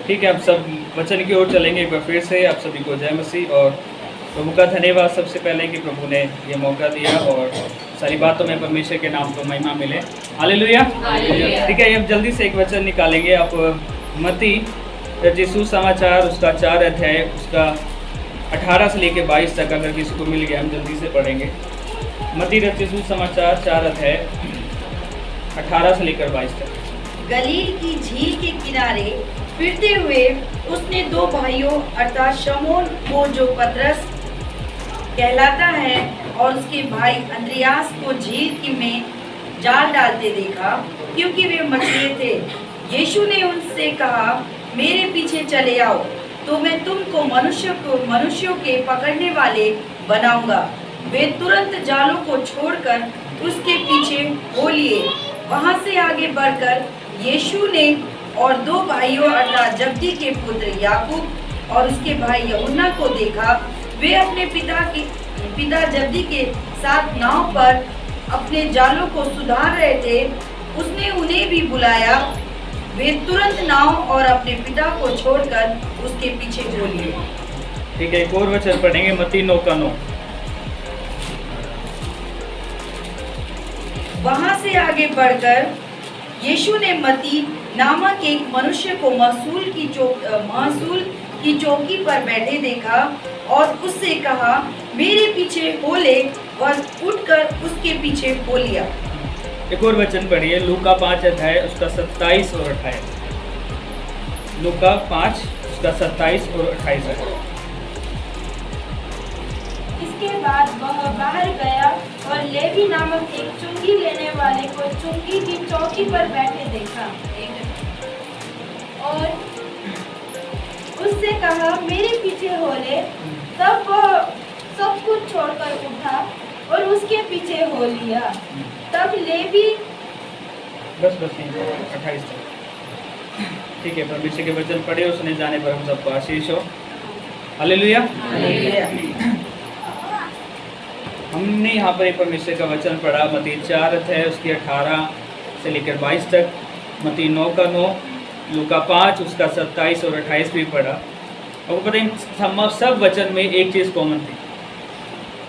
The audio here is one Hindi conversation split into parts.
ठीक है, आप सब वचन की ओर चलेंगे एक बार फिर से। आप सभी को जय मसीह और प्रभु का धन्यवाद सबसे पहले कि प्रभु ने ये मौका दिया और सारी बातों में परमेश्वर के नाम को महिमा मिले। हालेलुया। ठीक है, अब जल्दी से एक वचन निकालेंगे। आप मत्ती यीशु समाचार उसका 4 अध्याय उसका 18 से लेकर 22 तक अगर किसी को मिल गया हम जल्दी से पढ़ेंगे। मत्ती यीशु समाचार 4 अध्याय 18 से लेकर 22 तक। गलील की झील के किनारे फिरते हुए उसने दो भाइयों अर्थात शमौन को जो पतरस कहलाता है और उसके भाई अंद्रियास को झील की में जाल डालते देखा, क्योंकि वे मछली थे। यीशु ने उनसे कहा, मेरे पीछे चले आओ तो मैं तुमको मनुष्यों के पकड़ने वाले बनाऊंगा। वे तुरंत जालों को छोड़कर उसके पीछे हो लिए। वहां से आगे बढ़कर यीशु ने और दो भाइयों अर्थात जब्दी के पुत्र याकूब और उसके भाई यूहन्ना को देखा। वे अपने पिता जब्दी के साथ नाव पर अपने जालों को सुधार रहे थे। उसने उन्हें भी बुलाया। वे तुरंत नाव और अपने पिता को छोड़कर उसके पीछे हो लिए। ठीक है, एक और वचन पढ़ेंगे मत्ती 9 का 9। वहां से आगे बढ़कर यीशु ने मत्ती नामक एक मनुष्य को महसूल की चौकी पर बैठे देखा और उससे कहा, मेरे पीछे हो ले, और उठकर उसके पीछे हो लिया। एक और वचन पढ़िए, लूका 5 अध्याय उसका 27 और 28। लूका 5 उसका 27 और 28 है। इसके बाद वह बाहर गया और लेवी नामक एक चुंगी लेने वाले को चुंगी की चौकी पर बैठे देखा और उससे कहा, मेरे पीछे हो ले। तब वह सब कुछ छोड़कर उठा और उसके पीछे हो लिया। तब लेवी बस 28 तक। ठीक है, परमेश्वर के वचन पढ़े, उसने जाने पर हम सबको आशीष हो। हालेलुया। हमने यहाँ पर एक परमेश्वर का वचन पढ़ा, मत्ती 4 अध्याय उसकी 18 से लेकर 22 तक, मत्ती 9 का 9, लूका 5 उसका 27 और 28 भी पढ़ा। और वो पता है सब वचन में एक चीज़ कॉमन थी।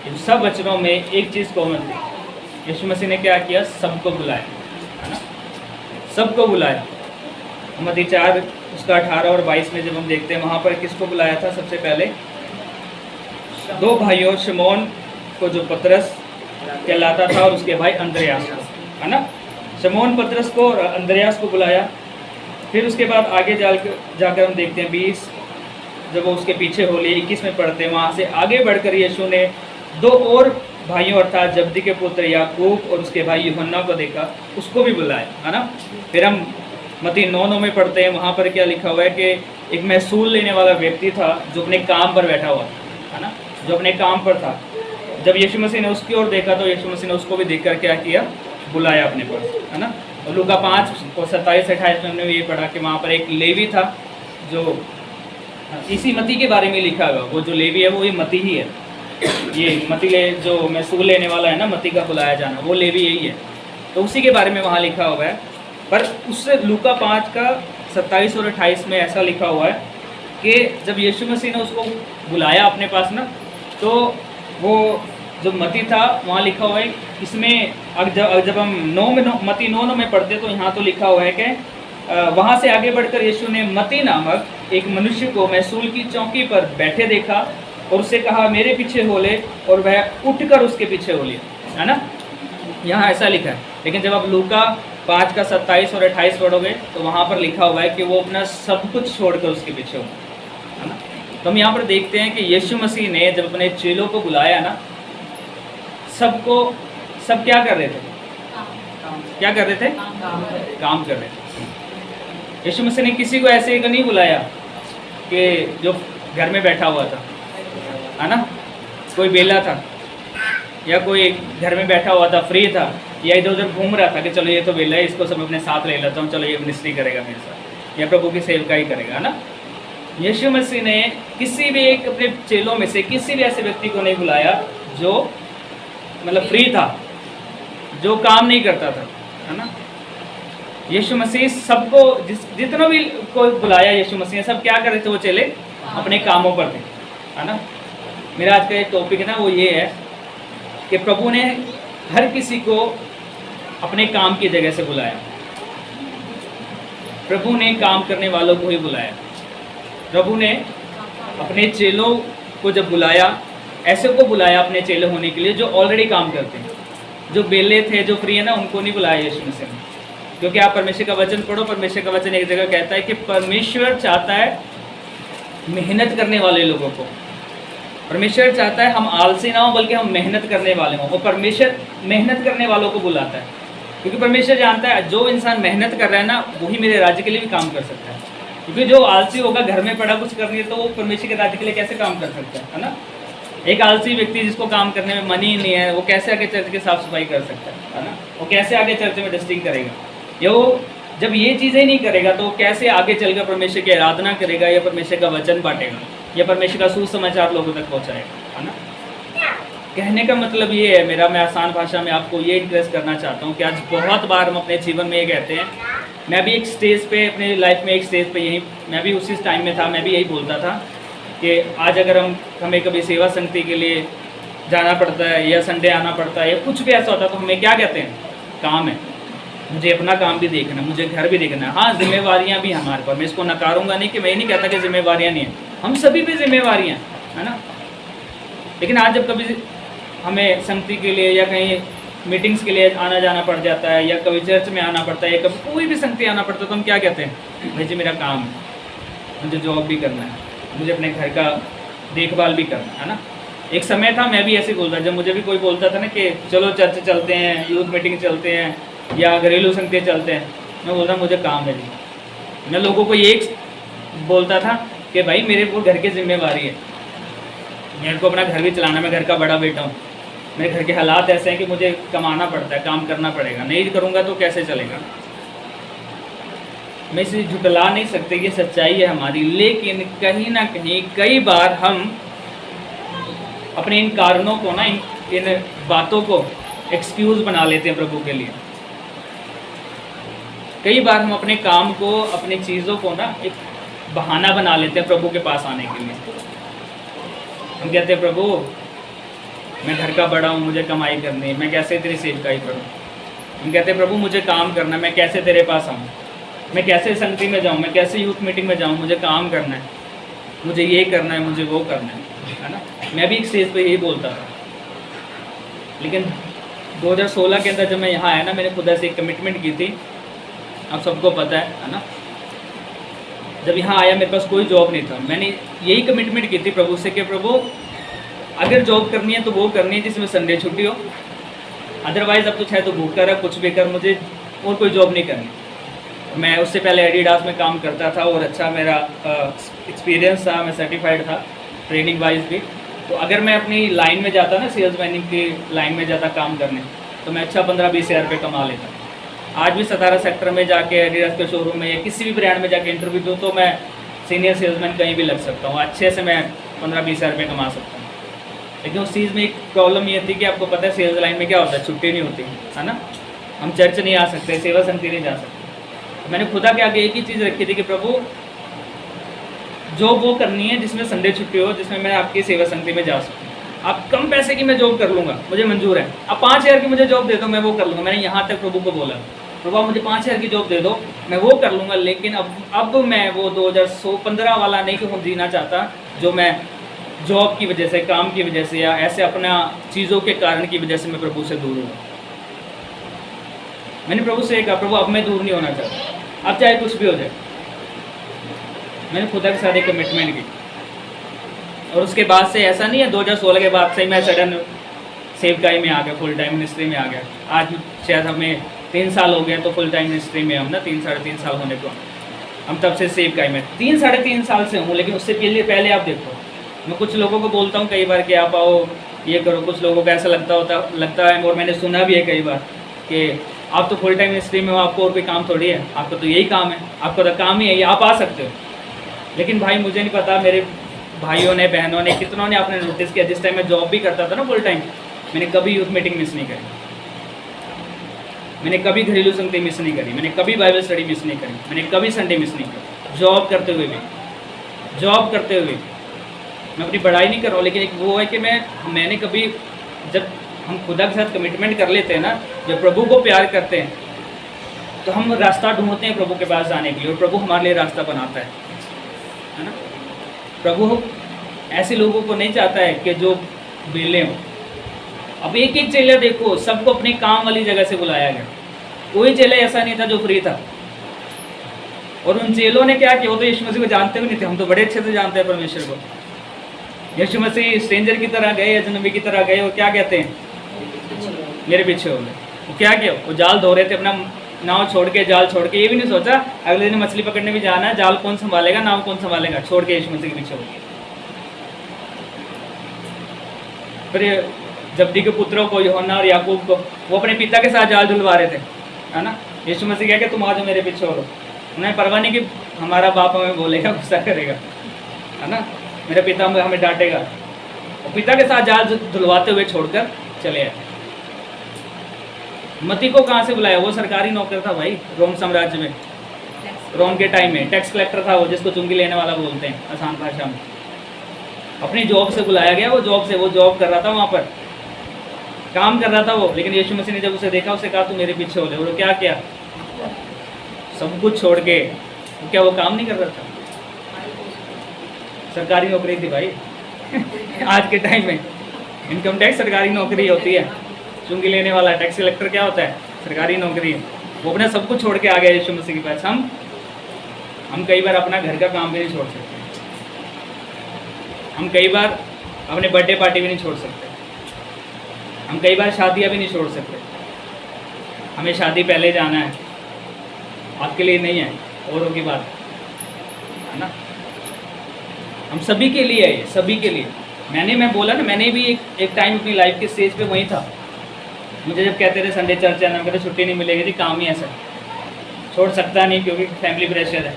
इन सब वचनों में एक चीज़ कॉमन थी। यीशु मसीह ने क्या किया? सबको बुलाया, है ना? सबको बुलाया। मत्ती 4 उसका 18 और 22 में जब हम देखते हैं, वहाँ पर किसको बुलाया था? सबसे पहले दो भाइयों शमौन को जो पतरस कहलाता था और उसके भाई अंद्रयास को, है ना? शमौन पतरस को और अंद्रयास को बुलाया। फिर उसके बाद आगे जाकर हम देखते हैं 20 जब वो उसके पीछे हो लिए 21 में पढ़ते हैं। वहाँ से आगे बढ़कर यीशु ने दो और भाइयों अर्थात जब्दी के पुत्र याकूब और उसके भाई यूहन्ना को देखा, उसको भी बुलाया, है ना? फिर हम मत्ती 9 में पढ़ते हैं। वहाँ पर क्या लिखा हुआ है कि एक महसूल लेने वाला व्यक्ति था जो अपने काम पर बैठा हुआ था, है ना? जो अपने काम पर था। जब यीशु मसीह ने उसकी ओर देखा तो यीशु मसीह ने उसको भी देखकर क्या किया? बुलाया अपने पास, है ना? और लूका 5 और 27-28 में हमने ये पढ़ा कि वहाँ पर एक लेवी था जो इसी मत्ती के बारे में लिखा हुआ। वो जो लेवी है वो ये मत्ती ही है। ये मत्ती जो महसूल लेने वाला है ना, मत्ती का बुलाया जाना, वो लेवी यही है। तो उसी के बारे में वहाँ लिखा हुआ है। पर उससे लूका 5 का 27 और 28 में ऐसा लिखा हुआ है कि जब यीशु मसीह ने उसको बुलाया अपने पास ना, तो वो जो मत्ती था वहाँ लिखा हुआ है। इसमें जब हम मत्ती 9 में पढ़ते तो यहाँ तो लिखा हुआ है कि वहाँ से आगे बढ़कर यीशु ने मत्ती नामक एक मनुष्य को महसूल की चौकी पर बैठे देखा और उससे कहा, मेरे पीछे हो ले, और वह उठकर उसके पीछे हो लिया, है ना? यहाँ ऐसा लिखा है। लेकिन जब आप लूका 5 का 27 और 28 पढ़ोगे तो वहाँ पर लिखा हुआ है कि वो अपना सब कुछ छोड़कर उसके पीछे हो, है ना? तो हम यहाँ पर देखते हैं कि यीशु मसीह ने जब अपने चेलों को बुलाया ना, सब क्या कर रहे थे? क्या कर रहे थे? काम कर रहे थे। यीशु मसीह ने किसी को ऐसे नहीं बुलाया कि जो घर में बैठा हुआ था, है ना? कोई बेला था या कोई घर में बैठा हुआ था, फ्री था, या इधर उधर घूम रहा था कि चलो ये तो बेला है, इसको सब अपने साथ ले लेता हूँ, चलो ये मिनिस्ट्री करेगा मेरे साथ या प्रभु की सेवका ही करेगा, है ना? यीशु मसीह ने किसी भी एक अपने चेलों में से किसी भी ऐसे व्यक्ति को नहीं बुलाया जो मतलब फ्री था, जो काम नहीं करता था, है ना? यीशु मसीह सबको जितना भी कोई बुलाया यीशु मसीह ने, सब क्या कर रहे थे वो चेले? अपने कामों पर थे, है ना। मेरा आज का एक टॉपिक है ना वो ये है कि प्रभु ने हर किसी को अपने काम की जगह से बुलाया। प्रभु ने काम करने वालों को ही बुलाया। प्रभु ने अपने चेलों को जब बुलाया, ऐसे को बुलाया अपने चेले होने के लिए जो ऑलरेडी काम करते हैं। जो बेले थे, जो फ्री है ना, उनको नहीं बुलाया यीशु मसीह ने। क्योंकि आप परमेश्वर का वचन पढ़ो, परमेश्वर का वचन एक जगह कहता है कि परमेश्वर चाहता है मेहनत करने वाले लोगों को। परमेश्वर चाहता है हम आलसी ना हो बल्कि हम मेहनत करने वाले हों। वो परमेश्वर मेहनत करने वालों को बुलाता है, क्योंकि परमेश्वर जानता है जो इंसान मेहनत कर रहा है ना, वही मेरे राज्य के लिए भी काम कर सकता है। क्योंकि जो आलसी होगा, घर में पड़ा कुछ करनी है, तो वो परमेश्वर के राज्य के लिए कैसे काम कर सकता है ना। एक आलसी व्यक्ति जिसको काम करने में मन ही नहीं है, वो कैसे आगे चर्च की साफ सफाई कर सकता है ना। वो कैसे आगे चर्च में डस्टिंग करेगा? या वो जब ये चीज़ें नहीं करेगा तो कैसे आगे चलकर परमेश्वर की आराधना करेगा, या परमेश्वर का वचन बांटेगा, या परमेश्वर का सुसमाचार लोगों तक पहुँचाएगा, है ना। कहने का मतलब ये है मेरा, मैं आसान भाषा में आपको ये इंप्रेस करना चाहता हूँ कि आज बहुत बार हम अपने जीवन में ये कहते हैं। मैं भी एक स्टेज पे, अपने लाइफ में एक स्टेज पे यही, मैं भी उसी टाइम में था, मैं भी यही बोलता था कि आज अगर हमें कभी सेवा संगति के लिए जाना पड़ता है, या संडे आना पड़ता है, या कुछ भी ऐसा होता है, तो हमें क्या कहते हैं? काम है, मुझे अपना काम भी देखना है, मुझे घर भी देखना है। हाँ, जिम्मेवारियाँ भी हमारे पर, मैं इसको नकारूंगा नहीं कि मैं ये नहीं कहता कि जिम्मेवारियाँ नहीं है, हम सभी भी जिम्मेवारियाँ, है ना। लेकिन आज जब कभी हमें संगति के लिए या कहीं मीटिंग्स के लिए आना जाना पड़ जाता है, या कभी चर्च में आना पड़ता है, या कभी कोई भी संगति आना पड़ता है, तो हम क्या कहते हैं? भाई जी मेरा काम है, मुझे जॉब भी करना है, मुझे अपने घर का देखभाल भी करना है ना। एक समय था मैं भी ऐसे बोलता, जब मुझे भी कोई बोलता था ना कि चलो चर्च चलते हैं, यूथ मीटिंग चलते हैं, या घरेलू संगति चलते हैं, मैं बोलता मुझे काम है जी। मैं लोगों को ये बोलता था कि भाई मेरे को घर की जिम्मेवारी है, मेरे को अपना घर भी चलाना, मैं घर का बड़ा बेटा हूँ, मेरे घर के हालात ऐसे हैं कि मुझे कमाना पड़ता है, काम करना पड़ेगा, नहीं करूँगा तो कैसे चलेगा। मैं इसे झुटला नहीं सकते, ये सच्चाई है हमारी। लेकिन कहीं ना कहीं कई बार हम अपने इन कारणों को ना, इन बातों को एक्सक्यूज़ बना लेते हैं प्रभु के लिए। कई बार हम अपने काम को, अपनी चीज़ों को ना एक बहाना बना लेते हैं प्रभु के पास आने के लिए। हम कहते हैं प्रभु मैं घर का बड़ा हूँ, मुझे कमाई करनी है, मैं कैसे तेरी सेवकाई करूँ। हम कहते हैं प्रभु मुझे काम करना है, मैं कैसे तेरे पास आऊँ, मैं कैसे संगति में जाऊँ, मैं कैसे यूथ मीटिंग में जाऊँ, मुझे काम करना है, मुझे ये करना है, मुझे वो करना है ना। मैं भी एक स्टेज पे यही बोलता था। लेकिन 2016 के अंदर जब मैं यहाँ आया ना, मैंने खुदा से एक कमिटमेंट की थी, आप सबको पता है ना। जब यहाँ आया मेरे पास कोई जॉब नहीं था, मैंने यही कमिटमेंट की थी प्रभु से कि प्रभु अगर जॉब करनी है तो वो करनी है जिसमें संडे छुट्टी हो, अदरवाइज़ अब तो चाहे तो भूख कर कुछ भी कर, मुझे और कोई जॉब नहीं करनी। मैं उससे पहले एडिडास में काम करता था और अच्छा मेरा एक्सपीरियंस था, मैं सर्टिफाइड था ट्रेनिंग वाइज भी। तो अगर मैं अपनी लाइन में जाता ना, सेल्समैनिंग की लाइन में जाता काम करने, तो मैं अच्छा 15-20 हज़ार रुपये कमा लेता। आज भी 17 सेक्टर में जाके एडिडास के शोरूम में या किसी भी ब्रांड में जाके इंटरव्यू दूँ तो मैं सीनियर सेल्समैन कहीं भी लग सकता हूँ, अच्छे से मैं 15-20 हज़ार रुपये कमा सकता हूँ। लेकिन उस चीज़ में एक प्रॉब्लम ये थी कि आपको पता है सेल्स लाइन में क्या होता है, छुट्टी नहीं होती है ना। हम चर्च नहीं आ सकते, सेवा संगति नहीं जा सकते। मैंने खुदा के आगे एक ही चीज़ रखी थी कि प्रभु जॉब वो करनी है जिसमें संडे छुट्टी हो, जिसमें मैं आपकी सेवा संगति में जा सकूँ। आप कम पैसे की मैं जॉब कर लूँगा, मुझे मंजूर है। आप 5 हज़ार की मुझे जॉब दे दो, मैं वो कर लूँगा। मैंने यहाँ तक प्रभु को बोला, प्रभु आप मुझे 5 हज़ार की जॉब दे दो, मैं वो कर लूँगा। लेकिन अब मैं वो 2015 वाला नहीं कि जीना चाहता, जो मैं जॉब की वजह से, काम की वजह से, या ऐसे अपना चीज़ों के कारण की वजह से मैं प्रभु से दूर हूँ। मैंने प्रभु से कहा प्रभु अब मैं दूर नहीं होना चाहता, अब चाहे कुछ भी हो जाए। मैंने खुदा के साथ एक कमिटमेंट की, और उसके बाद से ऐसा नहीं है 2016 के बाद से मैं सडन सेवकाई में आ गया, फुल टाइम मिनिस्ट्री में आ गया। आज शायद हमें 3 साल हो गए तो फुल टाइम मिनिस्ट्री में हम ना, 3-3.5 साल होने को हम तब से सेवकाई में 3-3.5 साल से हूँ। लेकिन उससे पहले आप देखो, मैं कुछ लोगों को बोलता हूँ कई बार कि आप आओ ये करो, कुछ लोगों को ऐसा लगता है, और मैंने सुना भी है कई बार कि आप तो फुल टाइम मिनिस्ट्री में हो, आपको और कोई काम थोड़ी है, आपका तो यही काम है, आपका तो काम ही है ये, आप आ सकते हो। लेकिन भाई मुझे नहीं पता, मेरे भाइयों ने, बहनों ने, कितनों ने आपने नोटिस किया, जिस टाइम मैं जॉब भी करता था ना फुल टाइम, मैंने कभी यूथ मीटिंग मिस नहीं करी। मैंने कभी घरेलू संगति मिस नहीं करी, मैंने कभी बाइबल स्टडी मिस नहीं करी, मैंने कभी संडे मिस नहीं करी। जॉब करते हुए मैं अपनी पढ़ाई नहीं कर रहा हूँ, लेकिन एक वो है कि मैंने कभी, जब हम खुदा के साथ कमिटमेंट कर लेते हैं ना, जब प्रभु को प्यार करते हैं तो हम रास्ता ढूंढते हैं प्रभु के पास जाने के लिए, और प्रभु हमारे लिए रास्ता बनाता है ना। प्रभु ऐसे लोगों को नहीं चाहता है कि जो बेले हों। अब एक एक चेला देखो, सबको अपने काम वाली जगह से बुलाया गया, कोई चेला ऐसा नहीं था जो फ्री था। और उन चेलों ने क्या किया, वो तो यीशु मसीह को जानते भी नहीं थे, हम तो बड़े अच्छे से जानते हैं परमेश्वर को। यीशु मसीह स्ट्रेंजर की तरह गए, अजनबी की तरह गए, वो क्या कहते हैं, मेरे पीछे हो गए। वो क्या किया, वो जाल धो रहे थे, अपना नाव छोड़ के, जाल छोड़ के, ये भी नहीं सोचा अगले दिन मछली पकड़ने भी जाना है, जाल कौन संभालेगा, नाव कौन संभालेगा, छोड़ के यीशु मसीह के पीछे हो गए। फिर जब्दी के पुत्रों को, यूहन्ना और याकूब को, वो अपने पिता के साथ जाल धुलवा रहे थे, है ना। यीशु मसीह कह के तुम आ जाओ मेरे पीछे हो, उन्हें परवाह नहीं कि हमारा बाप हमें बोलेगा, गुस्सा करेगा, है ना, मेरा पिता हमें डांटेगा। और पिता के साथ जाल धुलवाते हुए छोड़कर चले आए। मती को कहाँ से बुलाया, वो सरकारी नौकर था भाई, रोम साम्राज्य में, रोम के टाइम में टैक्स कलेक्टर था वो, जिसको चुंगी लेने वाला बोलते हैं आसान भाषा में। अपनी जॉब से बुलाया गया, वो जॉब कर रहा था, वहाँ पर काम कर रहा था वो। लेकिन यीशु मसीह ने जब उसे देखा, उसे कहा तू मेरे पीछे हो ले। वो क्या किया, सब कुछ छोड़ के, क्या वो काम नहीं कर रहा था, सरकारी नौकरी थी भाई आज के टाइम में इनकम टैक्स सरकारी नौकरी होती है, चुंगी लेने वाला टैक्स कलेक्टर क्या होता है, सरकारी नौकरी है। वो अपने सब कुछ छोड़ के आ गया यीशु मसीह के पास। हम कई बार अपना घर का काम भी नहीं छोड़ सकते, हम कई बार अपने बर्थडे पार्टी भी नहीं छोड़ सकते, हम कई बार शादियाँ भी नहीं छोड़ सकते। हमें शादी पहले जाना है, आपके लिए नहीं है, औरों की बात है ना। हम सभी के लिए है ये, सभी के लिए। मैं बोला ना, मैंने भी एक टाइम अपनी लाइफ के स्टेज पे वही था। मुझे जब कहते थे संडे चर्च आना, कहते छुट्टी नहीं मिलेगी थी, काम ही ऐसा, छोड़ सकता नहीं क्योंकि फैमिली प्रेशर है।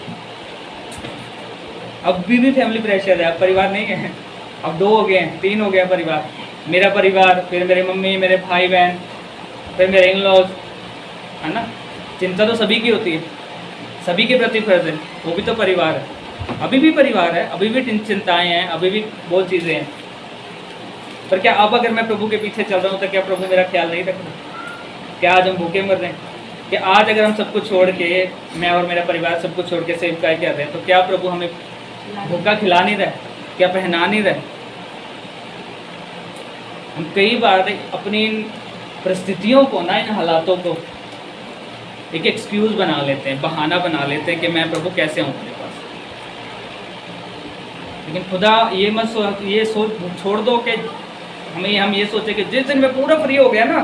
अब भी फैमिली प्रेशर है, अब परिवार नहीं है, अब 2 हो गए हैं, 3 हो गया परिवार, मेरा परिवार, फिर मेरे मम्मी, मेरे भाई बहन, फिर मेरे इन लॉज, है ना। चिंता तो सभी की होती है, सभी के प्रति फर्ज है, वो भी तो परिवार है, अभी भी परिवार है, अभी भी चिंताएं हैं, अभी भी बहुत चीज़ें हैं। पर क्या अब अगर मैं प्रभु के पीछे चल रहा हूँ तो क्या प्रभु मेरा ख्याल नहीं रख रहा? क्या आज हम भूखे मर रहे हैं? कि आज अगर हम सब कुछ छोड़ के, मैं और मेरा परिवार सब कुछ छोड़ के सेवकाई कर रहे हैं, तो क्या प्रभु हमें भूखा खिला नहीं रहा, क्या पहना नहीं रहा? हम कई बार अपनी इन परिस्थितियों को ना, इन हालातों को एक एक्सक्यूज़ बना लेते हैं, बहाना बना लेते हैं कि मैं प्रभु कैसे आऊँ तेरे पास। लेकिन खुदा ये सोच छोड़ दो कि हम ये सोचे कि जिस दिन मैं पूरा फ्री हो गया ना,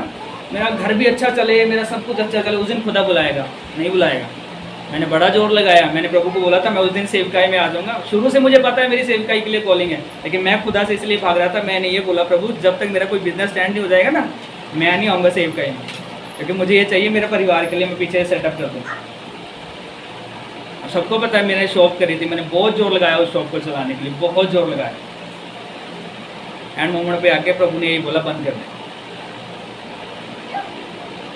मेरा घर भी अच्छा चले, मेरा सब कुछ अच्छा चले, उस दिन खुदा बुलाएगा। नहीं बुलाएगा। मैंने बड़ा जोर लगाया, मैंने प्रभु को बोला था मैं उस दिन सेवकाई में आ जाऊँगा। शुरू से मुझे पता है मेरी सेवकाई के लिए कॉलिंग है, लेकिन मैं खुदा से इसलिए भाग रहा था। मैंने ये बोला, प्रभु जब तक मेरा कोई बिजनेस स्टैंड नहीं हो जाएगा ना, मैं नहीं आऊँगा सेवकाई में, क्योंकि मुझे ये चाहिए मेरे परिवार के लिए, मैं पीछे सेटअप कर दूँ। सबको पता है मैंने शॉप करी थी, मैंने बहुत जोर लगाया उस शॉप को चलाने के लिए, बहुत जोर लगाया। एंड मोमेंट पे आके प्रभु ने यही बोला बंद कर दे।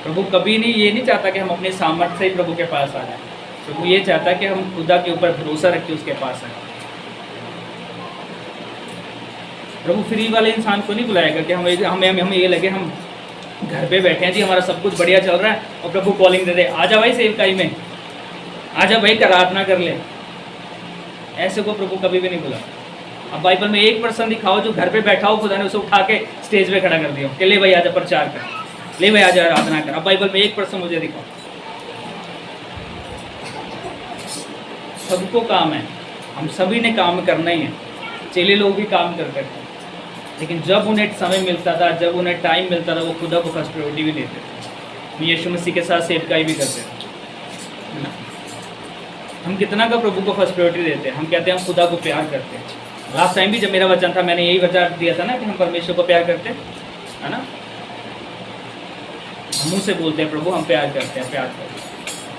प्रभु कभी नहीं ये नहीं चाहता कि हम अपने सामर्थ्य से ही प्रभु के पास आ जाए। प्रभु ये चाहता है कि हम खुदा के ऊपर भरोसा रख के उसके पास आए। प्रभु फ्री वाले इंसान को नहीं बुलाएगा कि हमें ये लगे हम घर पे बैठे हैं जी, हमारा सब कुछ बढ़िया चल रहा है, और प्रभु कॉलिंग दे दे, आजा भाई सेवकाई में, आजा भाई आराधना कर ले। ऐसे को प्रभु कभी भी नहीं बुला। अब बाइबल में एक पर्सन दिखाओ जो घर पे बैठा हो, खुदा ने उसे उठा के स्टेज पे खड़ा कर दिया कि ले भाई आजा प्रचार कर, ले भाई आजा आराधना कर। अब बाइबल में एक पर्सन मुझे दिखाओ। सबको काम है, हम सभी ने काम करना ही है। चेले लोग भी काम करते थे, लेकिन जब उन्हें समय मिलता था, जब उन्हें टाइम मिलता था, वो खुदा को फर्स्ट प्रायोरिटी भी देते थे। यीशु मसीह के साथ सेवकाई भी करते थे। हम कितना का प्रभु को फर्स्ट प्रायोरिटी देते हैं? हम कहते हैं हम खुदा को प्यार करते हैं। लास्ट टाइम भी जब मेरा वचन था, मैंने यही वचन दिया था ना कि हम परमेश्वर को प्यार करते हैं, है ना। मुँह से बोलते हैं प्रभु हम प्यार करते हैं, प्यार करते हैं।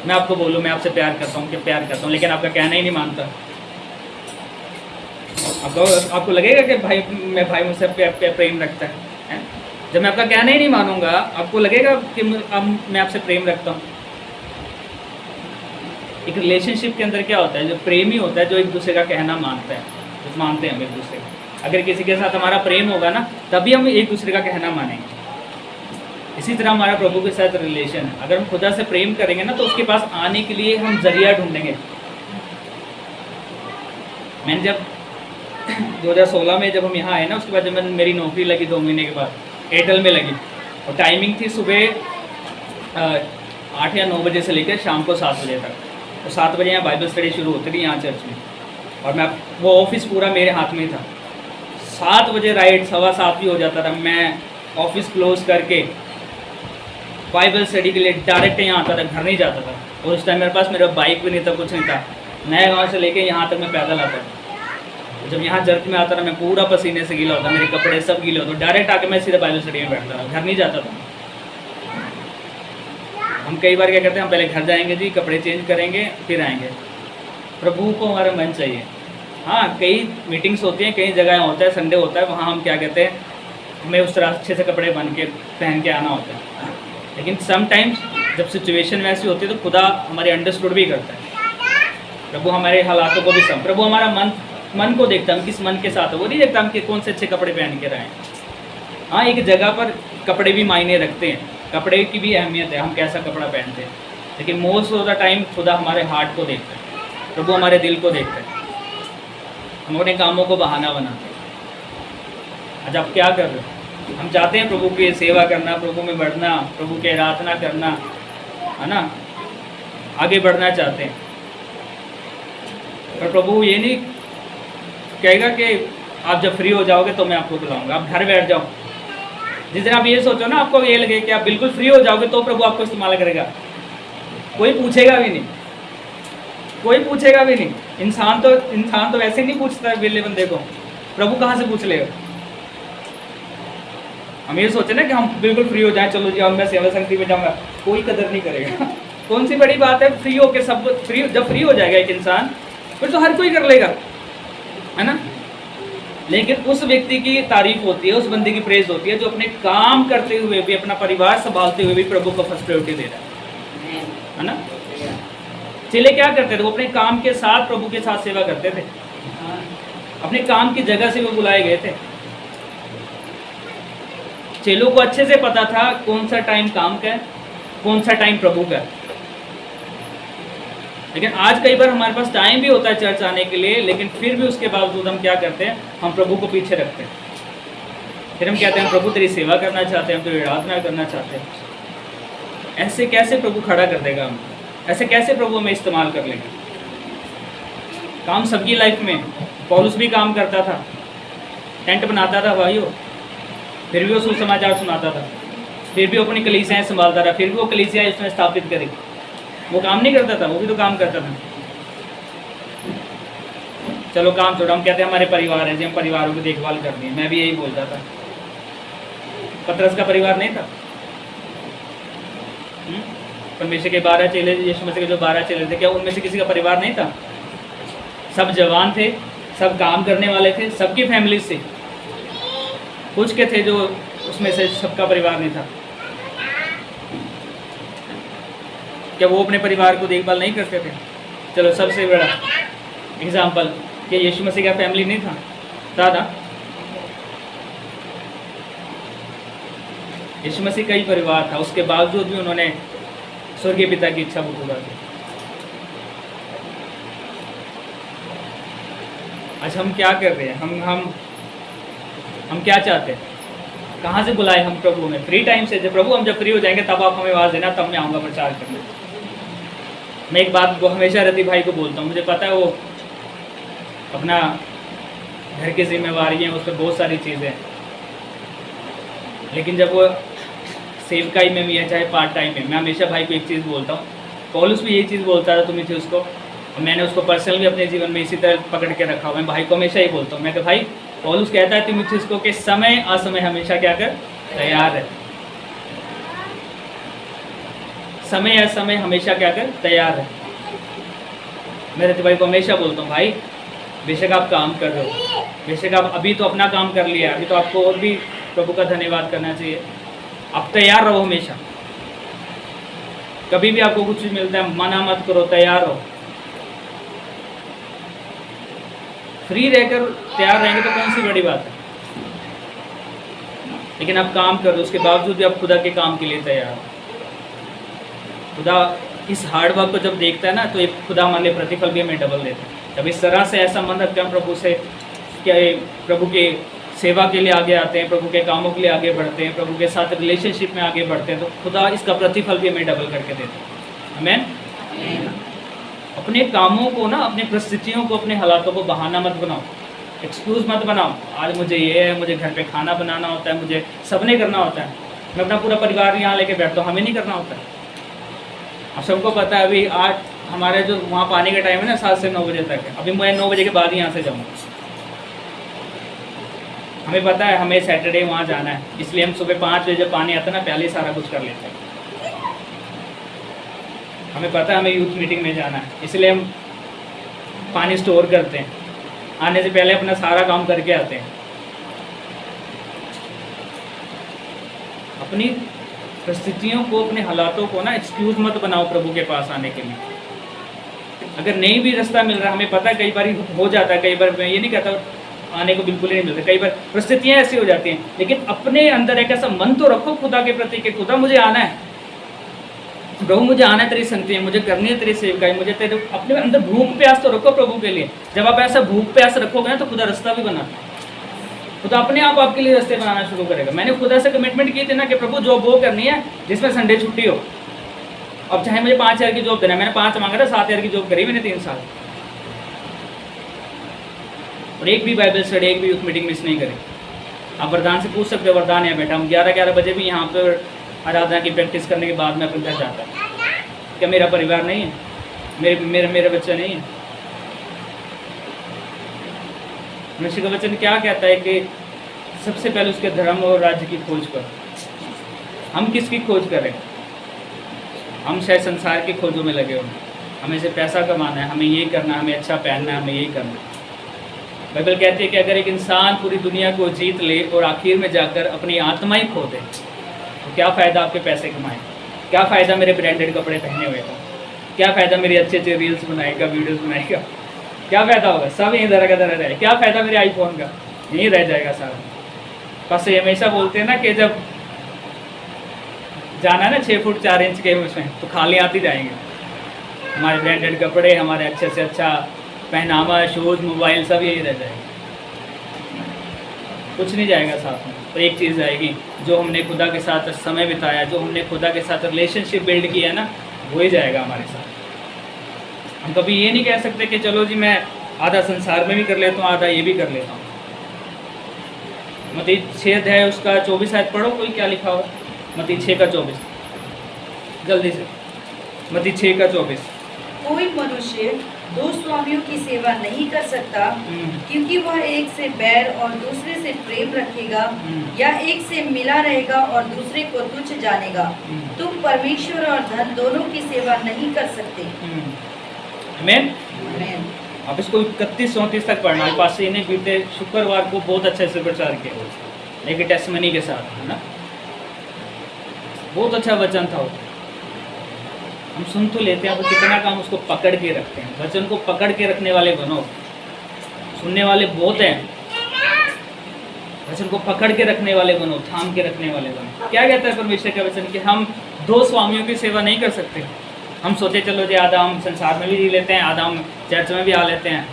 मैं आपको बोलूँ मैं आपसे प्यार करता हूँ कि प्यार करता हूँ, लेकिन आपका कहना ही नहीं मानता। आपको लगेगा कि भाई मुझसे प्रेम रखता है? जब मैं आपका कहना ही नहीं मानूंगा, आपको लगेगा कि अब मैं आपसे प्रेम रखता हूँ। एक रिलेशनशिप के अंदर क्या होता है, जो प्रेमी होता है, जो एक दूसरे का कहना मानता है, तो मानते हैं हम एक दूसरे का। अगर किसी के साथ हमारा प्रेम होगा ना, तभी हम एक दूसरे का कहना मानेंगे। इसी तरह हमारा प्रभु के साथ रिलेशन है। अगर हम खुदा से प्रेम करेंगे ना, तो उसके पास आने के लिए हम जरिया ढूंढेंगे। मैंने जब 2016 में जब हम यहाँ आए ना, उसके बाद जब मैंने मेरी नौकरी लगी 2 महीने के बाद, एयरटेल में लगी, और टाइमिंग थी सुबह 8 या 9 बजे से लेकर शाम को 7 बजे तक। तो 7 बजे यहाँ बाइबल स्टडी शुरू होती थी यहाँ चर्च में, और मैं वो ऑफिस पूरा मेरे हाथ में था। 7 बजे राइट 7:15 भी हो जाता था, मैं ऑफिस क्लोज करके बाइबल स्टडी के लिए डायरेक्ट यहाँ आता था, घर नहीं जाता था। और उस टाइम मेरे पास मेरा बाइक भी नहीं था, कुछ नहीं था। नया गाँव से लेके यहाँ तक मैं पैदल आता था। जब यहाँ चर्च में आता था, मैं पूरा पसीने से गीला होता, मेरे कपड़े सब गीले होते, डायरेक्ट आके मैं सीधा बाइबल स्टडी में बैठता था, घर नहीं जाता था। हम कई बार क्या करते हैं, हम पहले घर जाएंगे जी, कपड़े चेंज करेंगे, फिर आएंगे। प्रभु को हमारा मन चाहिए। हाँ, कई मीटिंग्स होती हैं, कई जगह होता है, संडे होता है, वहाँ हम क्या कहते हैं, हमें उस तरह अच्छे से कपड़े पहन के आना होता है। लेकिन समटाइम्स जब सिचुएशन वैसी होती है, तो खुदा हमारे अंडरस्टूड भी करता है। प्रभु हमारे हालातों को भी प्रभु हमारा मन को देखता है, हम किस मन के साथ है, वो नहीं देखता हम कि कौन से अच्छे कपड़े पहन के रहें। हाँ, एक जगह पर कपड़े भी मायने रखते हैं, कपड़े की भी अहमियत है, हम कैसा कपड़ा पहनते हैं। लेकिन मोस्ट ऑफ द टाइम खुदा हमारे हार्ट को देखता है, प्रभु हमारे दिल को देखता है। हम अपने कामों को बहाना बनाते हैं। आज आप क्या कर रहे हो? हम चाहते हैं प्रभु की सेवा करना, प्रभु में बढ़ना, प्रभु की आराधना करना, है ना, आगे बढ़ना चाहते हैं। पर प्रभु ये नहीं कहेगा कि आप जब फ्री हो जाओगे तो मैं आपको बुलाऊंगा, आप घर बैठ जाओ। जिस दिन आप ये सोचो ना, आपको ये लगे कि आप बिल्कुल फ्री हो जाओगे तो प्रभु आपको इस्तेमाल करेगा, कोई पूछेगा भी नहीं, कोई पूछेगा भी नहीं। इंसान तो वैसे नहीं पूछता है विरले बंदे को, प्रभु कहाँ से पूछ लेगा। हम ये सोचे ना कि हम बिल्कुल फ्री हो जाएं, चलो जी अब मैं सेवा संगति में जाऊँगा, कोई कदर नहीं करेगा। कौन सी बड़ी बात है, फ्री होके सब जब फ्री हो जाएगा एक इंसान, फिर तो हर कोई कर लेगा, है ना। लेकिन उस व्यक्ति की तारीफ होती है, उस बंदे की प्रेज होती है जो अपने काम करते हुए भी, अपना परिवार संभालते हुए भी प्रभु को फर्स्ट प्रायोरिटी दे रहा है ना। चेले क्या करते थे, वो अपने काम के साथ प्रभु के साथ सेवा करते थे। अपने काम की जगह से वो बुलाए गए थे। चेलों को अच्छे से पता था कौन सा टाइम काम का है, कौन सा टाइम प्रभु का है। लेकिन आज कई बार हमारे पास टाइम भी होता है चर्च आने के लिए, लेकिन फिर भी उसके बावजूद हम क्या करते हैं, हम प्रभु को पीछे रखते हैं। फिर हम कहते हैं प्रभु तेरी सेवा करना चाहते हैं, हम तेरी आराधना करना चाहते हैं। ऐसे कैसे प्रभु खड़ा कर देगा हम, ऐसे कैसे प्रभु हमें इस्तेमाल कर लेगा। काम सबकी लाइफ में, पौलुस भी काम करता था, टेंट बनाता था भाइयों, फिर भी वो सुसमाचार सुनाता था, फिर भी वो अपनी कलीसियाएं संभालता रहा, फिर भी वो कलीसियाएं उसने स्थापित करी। वो काम नहीं करता था, वो भी तो काम करता था। चलो काम छोड़ो, हम कहते हैं हमारे परिवार है जी, हम परिवारों की देखभाल करनी है। मैं भी यही बोलता था। पतरस का परिवार नहीं था, परमेश्वर के 12 चेले, यीशु मसीह के जो 12 चेले थे, क्या उनमें से किसी का परिवार नहीं था? सब जवान थे, सब काम करने वाले थे, सबकी फैमिली से। कुछ के थे जो उसमें से सबका परिवार नहीं था। क्या वो अपने परिवार को देखभाल नहीं करते थे? चलो सबसे बड़ा एग्जाम्पल कि यीशु मसीह का फैमिली नहीं था ना। यीशु मसीह का ही परिवार था, उसके बावजूद भी उन्होंने स्वर्गीय पिता की इच्छा को पूरा किया। आज हम क्या कर रहे हैं? हम क्या चाहते हैं? कहाँ से बुलाए हम प्रभु में? फ्री टाइम से। जब प्रभु हम जब फ्री हो जाएंगे तब आप हमें आवाज़ देना, तब मैं आऊँगा प्रचार करने। मैं एक बात वो हमेशा रति भाई को बोलता हूँ, मुझे पता है वो अपना घर की जिम्मेवारी है, उस पर बहुत सारी चीज़ें हैं, लेकिन जब वो सेवकाई में भी है चाहे पार्ट टाइम में, मैं हमेशा भाई को एक चीज़ बोलता हूँ। पौलुस भी यही चीज़ बोलता था तुम्हें थे उसको, और मैंने उसको पर्सनल भी अपने जीवन में इसी तरह पकड़ के रखा हुआ। मैं भाई को हमेशा ही बोलता हूँ, मैं भाई पौलुस कहता है तीमुथियुस को कि समय असमय हमेशा क्या कर, तैयार है। समय असमय हमेशा क्या कर, तैयार है। मैं रति भाई को हमेशा बोलता हूँ, भाई बेशक आप काम कर रहे हो, बेशक आप अभी तो अपना काम कर लिया, अभी तो आपको और भी प्रभु का धन्यवाद करना चाहिए। आप तैयार रहो हमेशा, कभी भी आपको कुछ भी मिलता है मना मत करो, तैयार रहो। फ्री रहकर तैयार रहेंगे तो कौन सी बड़ी बात है। लेकिन आप काम कर रहे हो, उसके बावजूद भी आप खुदा के काम के लिए तैयार हो। खुदा इस हार्ड वर्क को जब देखता है ना, तो एक खुदा हमारे लिए प्रतिफल भी हमें डबल देता है। जब इस तरह से ऐसा मन रखते हैं प्रभु से, क्या प्रभु के सेवा के लिए आगे आते हैं, प्रभु के कामों के लिए आगे बढ़ते हैं, प्रभु के साथ रिलेशनशिप में आगे बढ़ते हैं, तो खुदा इसका प्रतिफल भी हमें डबल करके देता है। आमीन। अपने कामों को ना, अपनी परिस्थितियों को, अपने हालातों को बहाना मत बनाओ, एक्सक्यूज़ मत बनाओ। आज मुझे ये है, मुझे घर पे खाना बनाना होता है, मुझे सबने करना होता है, मैं अपना पूरा परिवार यहाँ लेके बैठता हूँ, हमें नहीं करना होता है। अब सबको पता है अभी आज हमारे जो वहाँ पानी का टाइम है ना 7 से 9 बजे तक है, अभी मैं 9 बजे के बाद ही यहाँ से जाऊँगा। हमें पता है हमें सैटरडे वहाँ जाना है, इसलिए हम सुबह 5 बजे जब पानी आता है ना, पहले ही सारा कुछ कर लेते हैं। हमें पता है हमें यूथ मीटिंग में जाना है, इसलिए हम पानी स्टोर करते हैं, आने से पहले अपना सारा काम करके आते हैं। अपनी परिस्थितियों को, अपने हालातों को ना एक्सक्यूज़ मत बनाओ प्रभु के पास आने के लिए। अगर नहीं भी रास्ता मिल रहा, हमें पता है कई बार हो जाता है, कई बार मैं ये नहीं कहता आने को बिल्कुल ही नहीं मिलता, कई बार परिस्थितियाँ ऐसी हो जाती हैं, लेकिन अपने अंदर एक ऐसा मन तो रखो खुदा के प्रति कि खुदा मुझे आना है, प्रभु मुझे आना है तेरी संगति है, मुझे करनी है तेरी सेवकाई, मुझे तेरे अपने अंदर भूख प्यास तो रखो प्रभु के लिए। जब आप ऐसा भूख प्यास रखोगे ना, तो खुदा रास्ता भी बनाता है, खुदा अपने आप आपके लिए रास्ते बनाना शुरू करेगा। मैंने खुदा से कमिटमेंट की थी ना कि प्रभु जॉब वो करनी है जिसमें संडे छुट्टी हो। अब चाहे मुझे 5,000 की जॉब देना है, मैंने 5 मांगा था, 7,000 की जॉब करी मैंने 3 साल, और एक भी बाइबल स्टडी, एक भी यूथ मीटिंग मिस नहीं करी। आप वरदान से पूछ सकते हो, वरदान है बेटा, हम 11-11 बजे भी यहाँ पर आराधना की प्रैक्टिस करने के बाद मैं अपने घर जाता है। क्या मेरा परिवार नहीं है, मेरे बच्चे नहीं है? मनुष्य का वचन क्या कहता है कि सबसे पहले उसके धर्म और राज्य की खोज करो। हम किसकी खोज करें? हम शायद संसार की खोजों में लगे हों, हमें से पैसा कमाना है, हमें ये करना है, हमें अच्छा पहनना है, हमें ये करना है। बाइबल कहती है कि अगर एक इंसान पूरी दुनिया को जीत ले और आखिर में जाकर अपनी आत्मा ही खो दे, तो क्या फ़ायदा आपके पैसे कमाए, क्या फ़ायदा मेरे ब्रांडेड कपड़े पहने हुए का, क्या फ़ायदा मेरे अच्छे अच्छे रील्स बनाएगा, वीडियोस बनाएगा, क्या फ़ायदा होगा? सब यहीं दरा का दरा रहे। क्या फ़ायदा मेरे आईफोन का? यहीं रह जाएगा सारा। बस ये हमेशा बोलते हैं ना कि जब जाना है ना 6 फुट 4 इंच के उसमें, तो खाली आती जाएंगे हमारे ब्रांडेड कपड़े, हमारे अच्छे से अच्छा पहनावा, शूज़, मोबाइल, सब यही रह जाएगा, कुछ नहीं जाएगा साथ में। तो एक चीज़ आएगी, जो हमने खुदा के साथ समय बिताया, जो हमने खुदा के साथ रिलेशनशिप बिल्ड किया है ना, वो ही जाएगा हमारे साथ। हम कभी ये नहीं कह सकते कि चलो जी मैं आधा संसार में भी कर लेता हूँ, आधा ये भी कर लेता हूँ। मत्ती 6 है उसका 24 शायद पढ़ो, कोई क्या लिखा हुआ? मत्ती 6 का 24, जल्दी से। मत्ती 6 का 24। कोई मनुष्य 2 स्वामियों की सेवा नहीं कर सकता, क्योंकि वह एक से बैर और दूसरे से प्रेम रखेगा, या एक से मिला रहेगा और दूसरे को तुच्छ जानेगा। तुम परमेश्वर और धन दोनों की सेवा नहीं कर सकते। आमीन। अब इसको 31-34 तक पढ़ना है। पास इन्हें बीते शुक्रवार को बहुत अच्छे से प्रचार किया, लेकिन टेस्टमनी के साथ, है ना, बहुत अच्छा वचन था वो। हम सुन तो लेते हैं, पर कितना काम उसको पकड़ के रखते हैं। वचन को पकड़ के रखने वाले बनो। सुनने वाले बहुत हैं, वचन को पकड़ के रखने वाले बनो, थाम के रखने वाले बनो। क्या कहता है परमेश्वर का वचन कि हम 2 स्वामियों की सेवा नहीं कर सकते। हम सोचे चलो जी आधा हम संसार में भी जी लेते हैं, आधा हम चर्च में भी आ लेते हैं।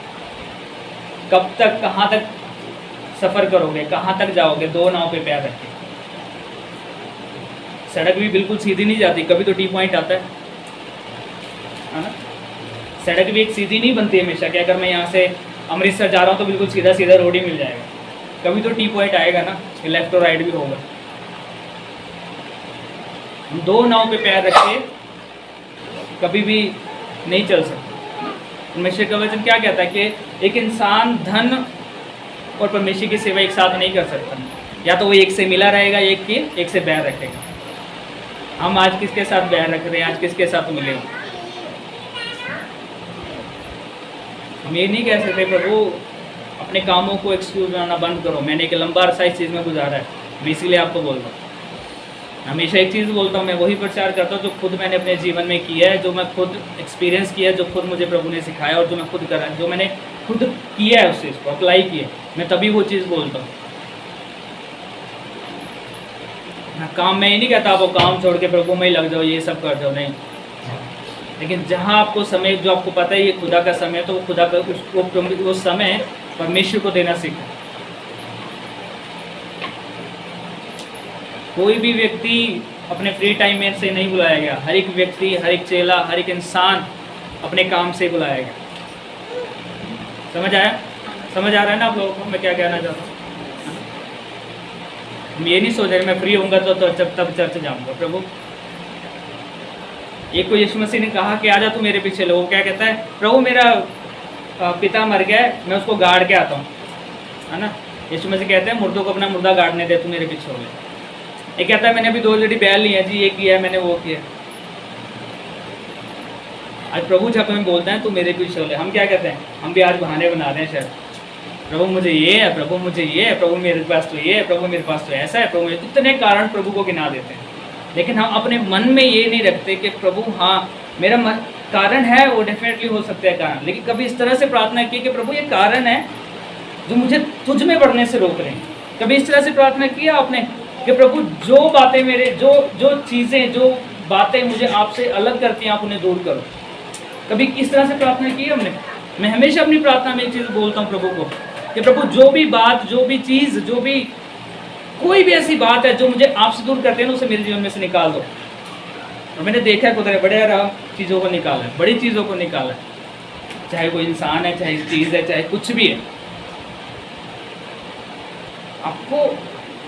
कब तक, कहाँ तक सफ़र करोगे, कहाँ तक जाओगे 2 नाव पे पैर रख के? सड़क भी बिल्कुल सीधी नहीं जाती, कभी तो टी पॉइंट आता है ना। सड़क भी एक सीधी नहीं बनती हमेशा कि अगर मैं यहाँ से अमृतसर जा रहा हूँ तो बिल्कुल सीधा सीधा रोड ही मिल जाएगा। कभी तो टी पॉइंट आएगा ना, लेफ्ट और राइट भी होगा। हम 2 नाव पे पैर रख के कभी भी नहीं चल सकते। परमेश्वर का वचन क्या कहता है कि एक इंसान धन और परमेश्वर की सेवा एक साथ नहीं कर सकता। या तो वो एक से मिला रहेगा, एक से बैर रखेगा। हम आज किसके साथ बैर रख रहे हैं, आज किसके साथ मिले? हम ये नहीं कह सकते प्रभु अपने कामों को एक्सक्यूज बनाना बंद करो, मैंने एक लंबा अरसा इस चीज़ में गुजारा है, मैं इसीलिए आपको बोल रहा हूँ। हमेशा एक चीज़ बोलता हूँ, मैं वही प्रचार करता हूँ जो खुद मैंने अपने जीवन में किया है, जो मैं खुद एक्सपीरियंस किया है, जो खुद मुझे प्रभु ने सिखाया और जो मैं खुद करा, जो मैंने खुद किया है, उस चीज़ को अप्लाई किया, मैं तभी वो चीज़ बोलता हूँ। काम में ही नहीं कहता आप वो काम छोड़ के प्रभु में ही लग जाओ, ये सब कर जाओ, नहीं। लेकिन जहाँ आपको समय, जो आपको पता है ये खुदा का समय है, तो वो खुदा का वो समय परमेश्वर को देना सीखो। कोई भी व्यक्ति अपने फ्री टाइम में से नहीं बुलाया गया, हर एक व्यक्ति, हर एक चेला, हर एक इंसान अपने काम से बुलाया गया। समझ आया? समझ आ रहा है ना आप लोगों को मैं क्या कहना चाहता हूँ? हम ये नहीं सोच रहे मैं फ्री होऊंगा तो तब चर्च जाऊंगा। प्रभु, एक को यीशु मसीह ने कहा कि आजा तू मेरे पीछे लो। वो क्या कहता है? प्रभु मेरा पिता मर गया है, मैं उसको गाड़ के आता हूँ, है ना। यीशु मसीह कहते हैं मुर्दों को अपना मुर्दा गाड़ने दे, तू मेरे पीछे हो गया। ये कहता है मैंने अभी 2 जड़ी बैल ली है जी, ये किया है मैंने, वो किया। आज प्रभु जब हमें बोलते हैं तू मेरे पीछे हो ले, हम क्या कहते हैं? हम भी आज बहाने बना रहे हैं शायद। प्रभु मुझे ये है, प्रभु मुझे ये है, प्रभु मेरे पास तो ये है, प्रभु मेरे पास तो ऐसा है, प्रभु, इतने कारण प्रभु को गिना देते हैं। लेकिन हम अपने मन में ये नहीं रखते कि प्रभु हाँ मेरा मन कारण है, वो डेफिनेटली हो सकता है कारण, लेकिन कभी इस तरह से प्रार्थना की कि प्रभु ये कारण है जो मुझे तुझ में बढ़ने से रोक रहे हैं। कभी इस तरह से प्रार्थना किया आपने कि प्रभु जो बातें मेरे, जो चीज़ें, जो बातें मुझे आपसे अलग करती हैं, आप उन्हें दूर करो। कभी किस तरह से प्रार्थना की है हमने? मैं हमेशा अपनी प्रार्थना में एक चीज़ बोलता हूँ प्रभु को कि प्रभु जो भी बात, जो भी चीज़, जो भी कोई भी ऐसी बात है जो मुझे आपसे दूर करते हैं ना, उसे मेरे जीवन में से निकाल दो। और मैंने देखा है खुद बड़े चीज़ों को निकाला है, बड़ी चीज़ों को निकाला है, चाहे कोई इंसान है, चाहे चीज़ है, चाहे कुछ भी है। आपको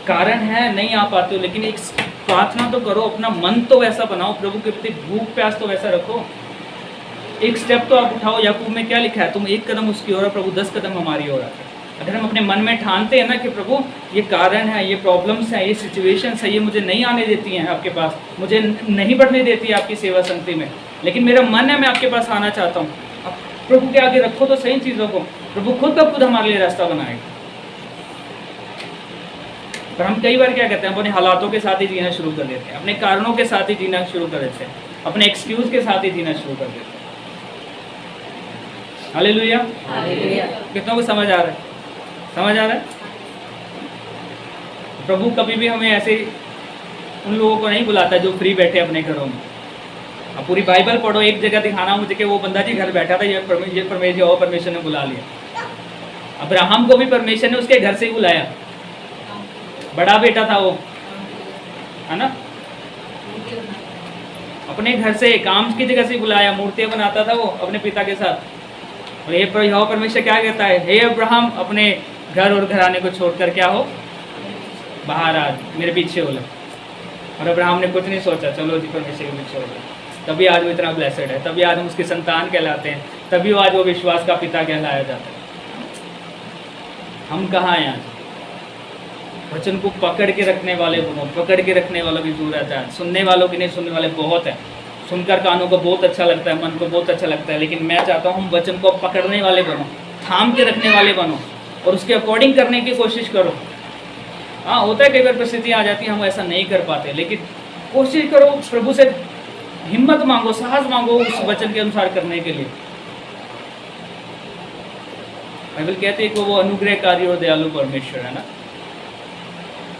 कारण है नहीं आ पाते हो, लेकिन एक प्रार्थना तो करो, अपना मन तो वैसा बनाओ, प्रभु के प्रति भूख प्यास तो वैसा रखो। एक स्टेप तो आप उठाओ। याकूब में क्या लिखा है? तुम 1 कदम उसकी ओर, प्रभु 10 कदम हमारी ओर। अगर हम अपने मन में ठानते हैं ना कि प्रभु ये कारण है, ये प्रॉब्लम्स हैं, ये सिचुएशंस है, ये मुझे नहीं आने देती हैं आपके पास, मुझे नहीं बढ़ने देती है आपकी सेवा संगति में, लेकिन मेरा मन है मैं आपके पास आना चाहता हूँ। अब प्रभु के आगे रखो तो सही चीज़ों को, प्रभु खुद ब खुद हमारे लिए रास्ता बनाएगा। पर हम कई बार क्या कहते हैं? अपने हालातों के साथ ही जीना शुरू कर देते हैं, अपने कारणों के साथ ही जीना शुरू कर देते हैं, अपने एक्सक्यूज़ के साथ ही जीना शुरू कर देते हैं। हालेलुया। कितनों को समझ आ रहा है? समझ आ रहा है? प्रभु कभी भी हमें ऐसे उन लोगों को नहीं बुलाता जो फ्री बैठे अपने घरों में। अब पूरी बाइबल पढ़ो, एक जगह दिखाना मुझे कि वो बंदा जी घर बैठा था, ये परमेश्वर ने बुला लिया। अब्राहम को भी परमेश्वर ने उसके घर से ही बुलाया, बड़ा बेटा था वो, है ना, अपने घर से, काम की जगह से बुलाया। मूर्तियाँ बनाता था वो अपने पिता के साथ। और ये परमेश्वर क्या कहता है? हे अब्राहम, अपने घर और घराने को छोड़कर क्या हो, बाहर आ, मेरे पीछे हो ले। और अब्राहम ने कुछ नहीं सोचा, चलो जी परमेश्वर के पीछे हो गए। तभी आज वो इतना ब्लेसड है, तभी आज हम उसकी संतान कहलाते हैं, तभी आज वो विश्वास का पिता कहलाया जाता है। हम कहाँ हैं आज? वचन को पकड़ के रखने वाले बनो, पकड़ के रखने वालों की जरूरत है। सुनने वालों की नहीं, सुनने वाले बहुत हैं। सुनकर कानों को बहुत अच्छा लगता है, मन को बहुत अच्छा लगता है, लेकिन मैं चाहता हूँ हम वचन को पकड़ने वाले बनो, थाम के रखने वाले बनो और उसके अकॉर्डिंग करने की कोशिश करो। हाँ, होता है कई बार परिस्थितियाँ आ जाती हैं हम ऐसा नहीं कर पाते, लेकिन कोशिश करो, प्रभु से हिम्मत मांगो, साहस मांगो उस वचन के अनुसार करने के लिए। बाइबल कहते हैं कि वो अनुग्रहकारी और दयालु परमेश्वर है ना,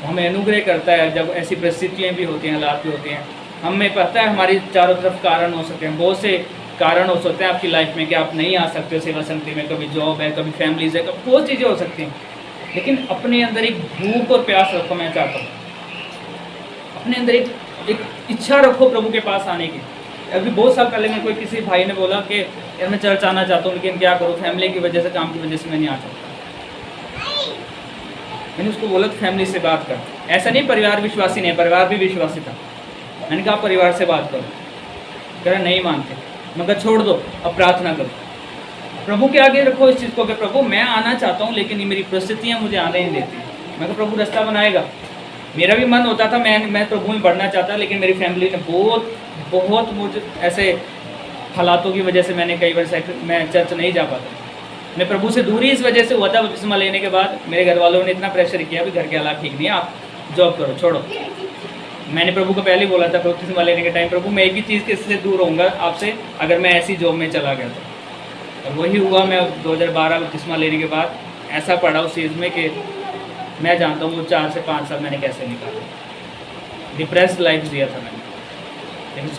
हमें अनुग्रह करता है। जब ऐसी परिस्थितियाँ भी होती हैं, हालात भी होते हैं, हमें पता है हमारी चारों तरफ कारण हो सकते हैं, बहुत से कारण हो सकते हैं आपकी लाइफ में कि आप नहीं आ सकते हो सेवा संगति में, कभी जॉब है, कभी फैमिलीज है, कभी बहुत चीज़ें हो सकती हैं, लेकिन अपने अंदर एक भूख और प्यास रखो। मैं चाहता हूँ अपने अंदर एक इच्छा रखो प्रभु के पास आने की। अभी बहुत साल पहले मेरे को किसी भाई ने बोला कि यार मैं चर्च आना चाहता हूँ, लेकिन क्या करूँ, फैमिली की वजह से, काम की वजह से मैं नहीं आ सकता। मैंने उसको बोला तो फैमिली से बात कर। ऐसा नहीं परिवार विश्वासी नहीं, परिवार भी विश्वासी था। मैंने कहा परिवार से बात करो, कह रहा नहीं मानते। मैं कहा छोड़ दो, अब प्रार्थना करो, प्रभु के आगे रखो इस चीज़ को कि प्रभु मैं आना चाहता हूँ, लेकिन ये मेरी परिस्थितियाँ मुझे आने नहीं देती। मैं कहा प्रभु रास्ता बनाएगा। मेरा भी मन होता था, मैं प्रभु में बढ़ना चाहता, लेकिन मेरी फैमिली ने बहुत मुझे ऐसे हालातों की वजह से मैंने कई बार मैं चर्च नहीं जा पाता। मैं प्रभु से दूरी इस वजह से हुआ था, बपतिस्मा लेने के बाद मेरे घर वालों ने इतना प्रेशर किया, भी घर के हालात ठीक नहीं है, आप जॉब करो, छोड़ो। मैंने प्रभु को पहले ही बोला था बपतिस्मा लेने के टाइम, प्रभु मैं एक ही चीज़ के इससे दूर रहूँगा आपसे अगर मैं ऐसी जॉब में चला गया तो। और वही हुआ। मैं 2012 बपतिस्मा लेने के बाद ऐसा पढ़ा उस चीज़ में कि मैं जानता हूँ वो 4 से 5 साल मैंने कैसे निकाला। डिप्रेस्ड लाइफ जिया था मैंने। लेकिन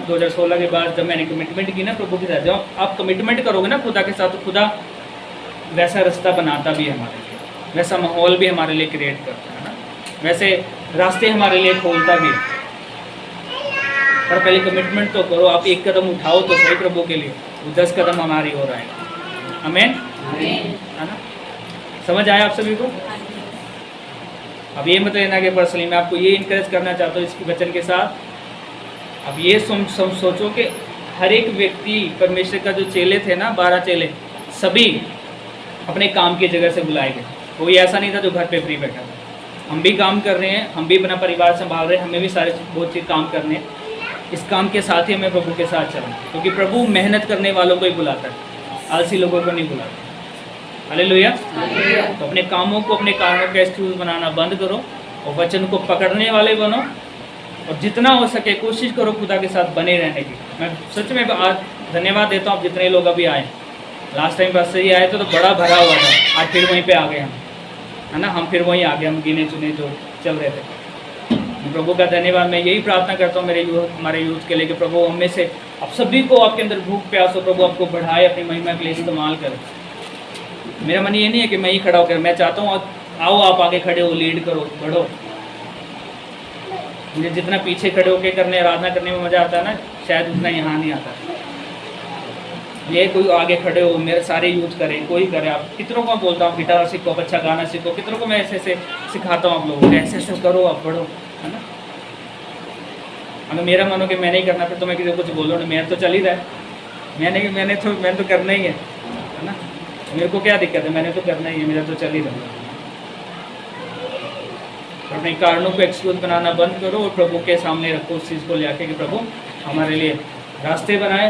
2016 के बाद जब मैंने कमिटमेंट की ना प्रभु के साथ, जब आप कमिटमेंट करोगे ना खुदा के साथ, तो खुदा वैसा रास्ता बनाता भी है हमारे लिए, वैसा माहौल भी हमारे लिए क्रिएट करता है ना, वैसे रास्ते हमारे लिए खोलता भी है। पर पहले कमिटमेंट तो करो, आप एक कदम उठाओ तो सही प्रभु के लिए, वो 10 कदम हमारी ओर आएगा। आमीन, है ना? समझ आया आप सभी को? अब ये मत लेना कि पर्सनली मैं आपको ये इनकरेज करना चाहता हूँ इसके वचन के साथ। अब ये सोचो कि हर एक व्यक्ति परमेश्वर का जो चेले थे ना, 12 चेले, सभी अपने काम की जगह से बुलाए गए। कोई ऐसा नहीं था जो घर पे फ्री बैठा था। हम भी काम कर रहे हैं, हम भी अपना परिवार संभाल रहे हैं, हमें भी सारे बहुत चीज़ काम करने हैं। इस काम के साथ ही हमें प्रभु के साथ चलना, क्योंकि प्रभु मेहनत करने वालों को ही बुलाता है, आलसी लोगों को नहीं बुलाता। हालेलुया। तो अपने कामों को, अपने कारणों का एक्सक्यूज बनाना बंद करो और वचन को पकड़ने वाले बनो, और जितना हो सके कोशिश करो खुदा के साथ बने रहने की। मैं सच में आज धन्यवाद देता हूँ आप जितने लोग अभी आए। लास्ट टाइम बस से ही आए थे तो बड़ा भरा हुआ था, आज फिर वहीं पे आ गए हम, है ना? हम फिर वहीं आ गए, हम गिने चुने जो चल रहे थे। प्रभु का धन्यवाद। मैं यही प्रार्थना करता हूँ हमारे यूथ के लिए कि प्रभु हमें से आप सभी को, आपके अंदर भूख प्यास हो, प्रभु आपको बढ़ाए, अपनी महिमा के लिए इस्तेमाल करें। मेरा मन ये नहीं है कि मैं ही खड़ा होकर, मैं चाहता हूँ आओ आप आगे खड़े हो, लीड करो, बढ़ो। मुझे जितना पीछे खड़े होकर करने, आराधना करने में मज़ा आता है ना, शायद उतना यहाँ नहीं आता। ये कोई आगे खड़े हो, मेरे सारे यूथ करें, कोई करे। आप कितनों को बोलता हूँ गिटार सीखो, अच्छा गाना सीखो, कितनों को मैं ऐसे ऐसे सिखाता हूँ आप लोगों को, ऐसे ऐसे करो, आप बढ़ो, है ना? अगर मेरा मन हो कि मैं नहीं करना, फिर तो मैं किसी को कुछ बोलो नहीं, मेरा तो चल ही रहा है, मैंने तो करना ही है ना? मेरे को क्या दिक्कत है, मैंने तो करना ही है, मेरा तो चल ही रहा है। अपने कारणों को एक्सक्यूज बनाना बंद करो और प्रभु के सामने रखो उस चीज़ को लेके कि प्रभु हमारे लिए रास्ते बनाए।